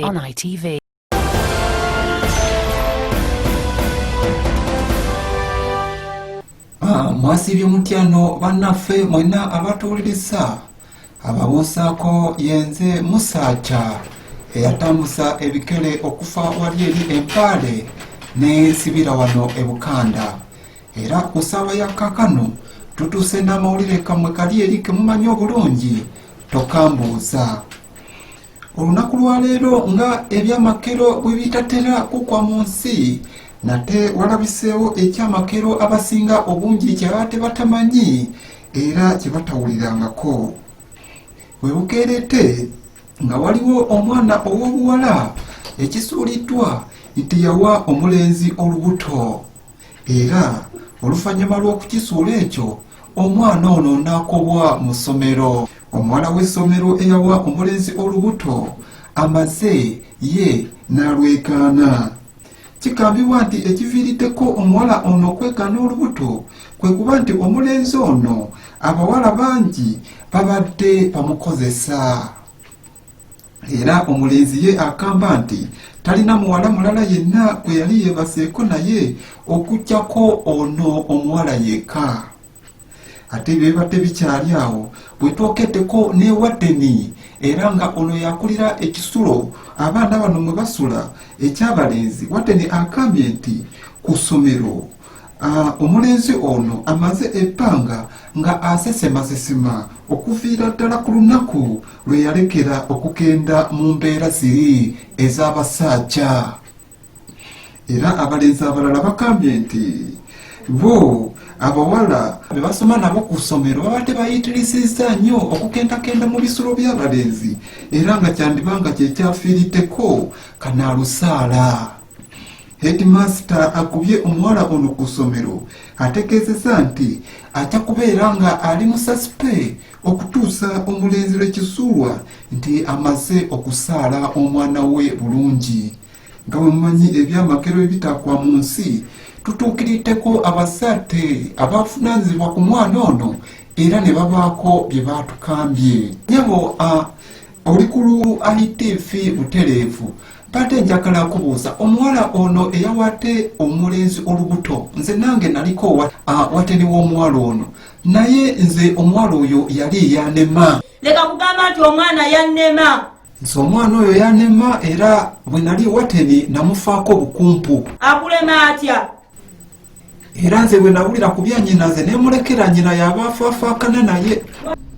on ITV. Mwasibye mutyano bannaffe mwena abatuwuliriza ababuusaako yenze Musaacha eyatambuza ebikere okufa wali eri Empale ne Sibira wano e Bukanda. Era ku ssaawa ya kaakano tutuuse n'amawulire kammwe kali eri ke mumanyi obulungi tokambuuza. Olunaku lwa leero nga ebyamakero bwe bitatera kukwa mu nsi nate walabiseewo ekyamakero abasinga obungi kyaba tebatamanyi era kyebatawulirangako. Bwe bukeerete nga waliwo omwana ow'obuwala ekisuuliddwa nti yawa omulenzi olubuto, era oluvannyuma lw'okukisuula ekyo omwana ono n'akobwa mu ssomero. Omuwala w'essomero eyawa omulenzi olubuto amaze ye n'alwegaana. Kigambibwa nti ekiviiriddeko omuwala ono okwegaana olubuto kwe kuba nti omulenzi ono abawala bangi babadde bamukozesa. Era omulenzi ye agamba nti talina muwala mulala yenna gwe yali yeebaseeko naye okuggyako ono omuwala yekka. Ate bibadde bikyali awo bwe twokeddeko ne Wadeni, era nga ono yakulira ekisulo abaana bano mwe basula ekyabalenzi. Wadeni agambye nti ku ssomero omulenzi ono amaze ebbanga nga asesemasesema okuviira ddala ku lunaku lwe yalekera okugenda mu mbeera ziri ez'abasajja. Era abalenzi abalala bagambye nti bo abawala be basoma nabo ku ssomero babadde bayitirisizza nnyo okugendagenda mu bisulo by'abalenzi, era nga kyandibanga kyekyafiiriddeko kanaalusaala. Headmaster akubye omuwala ono ku ssomero ategeezezza nti ajja kubeera nga ali musasipe okutuusa omulenzi lw'ekisuulwa nti amaze okusaala omwana we bulungi. Nga bwe mumanyi ebyamakero ebitakwa mu nsi, tutuukiriddeko abazadde abavunaanyizibwa ku mwana ono era ne babaako bye baatukambye. Nyabo oli ku ITV butereevu, badde njagala kubuuza omuwala ono eyawadde omulenzi olubuto, nze nange naliko wateni w'omuwala ono, naye nze omuwala oyo yali yanema. Leka kugamba nti omwana yannema. Nze omwana oyo yanema era bwe nali wateni namufaako bukumpu. Akulema atya? Era nze bwe nawulira ku bya nnyina nze neemulekera nnyina yaba afaafaakana naye.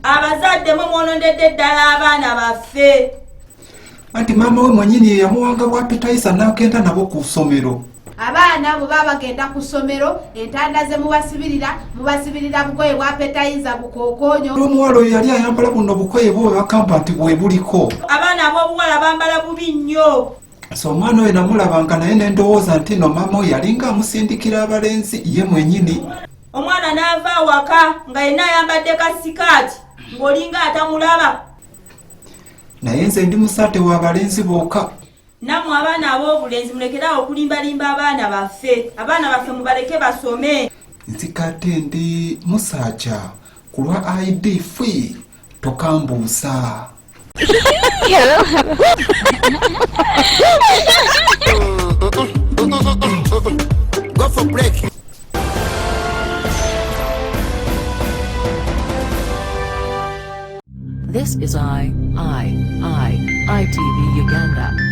Abazadde mwe mwonondedde ddala abaana baffe. Anti maama we mwennyini yamuwanga bwapetayisa n'agenda nabo ku ssomero. Abaana bwe baba bagenda ku ssomero entanda ze mubasibirira bugoye bwapetayiza bukookoonyo. Omuwala oyo yali ayambala buno bukoye bwe bakamba nti bwe buliko. Abaana ab'obuwala bambala bubi nnyo. So omwana oyo namulabanga naye ne ndowooza nti no maama we yalinga amusindikira abalenzi ye mwennyini. Omwana n'ava awaka nga yenna ayambadde kasikaati ng'olinga atamulaba. Naye nze ndi musaate w'abalenzi bokka. Nammwe abaana ab'obulenzi mulekerawo okulimbalimba abaana baffe. Abaana baffe mubaleke basome. Nzikadde ndi Musaacha ku lwa ITV tokambuusa. Go for break. This is ITV Uganda.